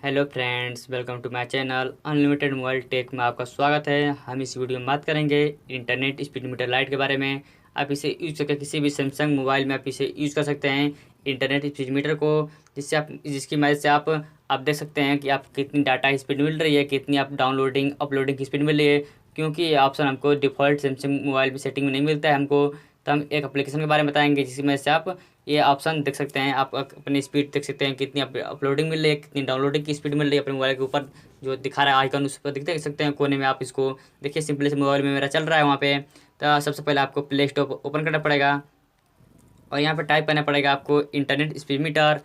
Hello friends, welcome to my channel unlimited mobile tech में आपका स्वागत है। हम इस वीडियो में बात करेंगे इंटरनेट स्पीड मीटर लाइट के बारे में। आप इसे यूज़ करके किसी भी सैमसंग मोबाइल में आप इसे यूज़ कर सकते हैं इंटरनेट स्पीड मीटर को, जिसकी मदद से आप देख सकते हैं कि आप कितनी डाटा स्पीड मिल रही है, कितनी आप डाउनलोडिंग अपलोडिंग की स्पीड मिल रही है। क्योंकि ये ऑप्शन हमको डिफ़ॉल्ट सैमसंग मोबाइल में सेटिंग में नहीं मिलता है हमको, तो हम एक एप्लीकेशन के बारे में बताएंगे जिसकी मदद से आप ये ऑप्शन देख सकते हैं। आप अपनी स्पीड देख सकते हैं, कितनी अपलोडिंग मिल रही है, कितनी डाउनलोडिंग की स्पीड मिल रही है। अपने मोबाइल के ऊपर जो दिखा रहा है आइकन, उस पर देख सकते हैं कोने में। आप इसको देखिए, सिंपली से मोबाइल में मेरा चल रहा है वहाँ पे। तो सबसे पहले आपको प्ले स्टोर ओपन करना पड़ेगा और यहाँ पे टाइप करना पड़ेगा आपको इंटरनेट स्पीड मीटर।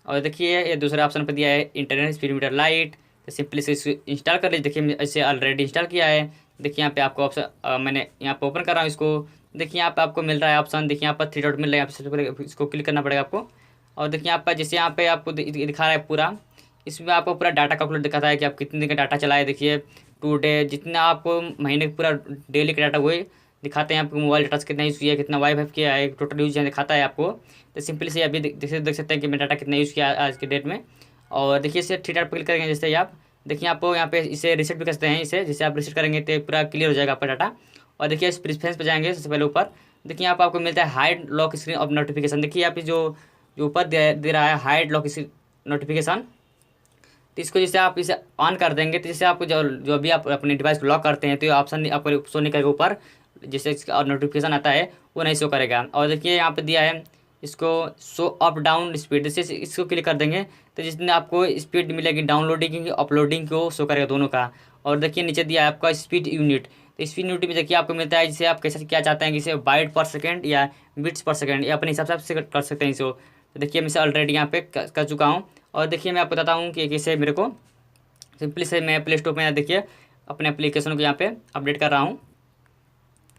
और देखिए ये दूसरा ऑप्शन पर दिया है इंटरनेट स्पीड मीटर लाइट। तो सिंपली से इसको इंस्टॉल कर लीजिए। देखिए मैं इसे ऑलरेडी इंस्टॉल किया है। देखिए यहाँ पे आपको ऑप्शन मैंने यहाँ पे ओपन कर रहा हूँ इसको। देखिए यहाँ पे आपको मिल रहा है ऑप्शन, देखिए यहाँ पर 3 डॉट मिल रहा है। यहाँ पे सबसे पहले इसको क्लिक करना पड़ेगा आपको। और देखिए यहाँ पर जैसे यहाँ पे आपको दिखा रहा है पूरा, इसमें आपको पूरा डाटा कैलकुलेट दिखाता है कि आप कितने दिन का डाटा चलाए। देखिए टू डे, जितना आपको महीने का पूरा डेली का डाटा हुए दिखाते हैं। आपको मोबाइल डाटा से कितना यूज़ किया है, कितना वाईफाई किया है, टोटल यूज दिखाता है आपको। तो सिंपली से अभी देख सकते हैं कि मैं डाटा कितना यूज़ किया आज के डेट में। और देखिए इसे 3 डॉट पर क्लिक करेंगे जैसे ही आप देखिए आपको यहाँ पे इसे रिसेट भी कर सकते हैं। इसे जैसे आप रिसेट करेंगे तो पूरा क्लियर हो जाएगा आपका डाटा। और देखिए इस प्रेफरेंस पे जाएंगे सबसे पहले ऊपर। देखिए यहाँ पर आपको मिलता है hide lock screen of notification. देखिए यहाँ पे जो जो ऊपर दे रहा है हाइड लॉक नोटिफिकेशन। तो इसको जैसे आप इसे ऑन कर देंगे तो जैसे आपको जो जो भी आप अपने डिवाइस को लॉक करते हैं तो ये ऑप्शन आपको शो नहीं करेगा ऊपर, जैसे इसका नोटिफिकेशन आता है वो नहीं शो करेगा। और देखिए यहाँ पे दिया है इसको शो अप डाउन स्पीड। जैसे इसको क्लिक कर देंगे तो जितने आपको स्पीड मिलेगी डाउनलोडिंग की अपलोडिंग को शो करेगा दोनों का। और देखिए नीचे दिया है आपका स्पीड यूनिट। तो स्पीड यूनिट में देखिए आपको मिलता है जिसे आप कैसे क्या चाहते हैं, जैसे बाइट पर सेकेंड या बिट्स पर सेकेंड, या अपने हिसाब से कर सकते हैं इसको। तो देखिए मैं इसे ऑलरेडी यहाँ पे कर चुका हूँ। और देखिए मैं आपको बताता हूँ कि कैसे मेरे को सिंपली से मैं प्ले स्टोर में देखिए अपने एप्लीकेशन को यहाँ पे अपडेट कर रहा हूँ,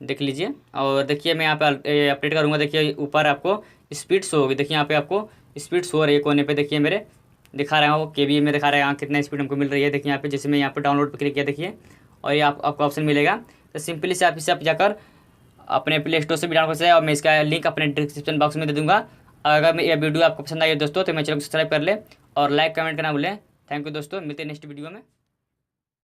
देख लीजिए। और देखिए मैं यहाँ पे अपडेट करूँगा। देखिए ऊपर आपको स्पीड शो होगी। देखिए यहाँ पे आपको स्पीड शो हो रही है कोने पे। देखिए मेरे दिखा रहा है वो केबी में दिखा रहा है यहाँ कितना स्पीड हमको मिल रही है। देखिए यहाँ पे जैसे मैं यहाँ पे डाउनलोड पर क्लिक किया देखिए, और ये आपको ऑप्शन मिलेगा। तो सिंपली से आप इसे आप जाकर अपने प्ले स्टोर से भी डाउनलोड कर सकते हैं। और मैं इसका लिंक अपने डिस्क्रिप्शन बॉक्स में दे दूँगा। अगर ये वीडियो आपको पसंद आई दोस्तों तो मेरे चैनल को सब्सक्राइब कर ले और लाइक कमेंट करना भूलें। थैंक यू दोस्तों, मिलते हैं नेक्स्ट वीडियो में।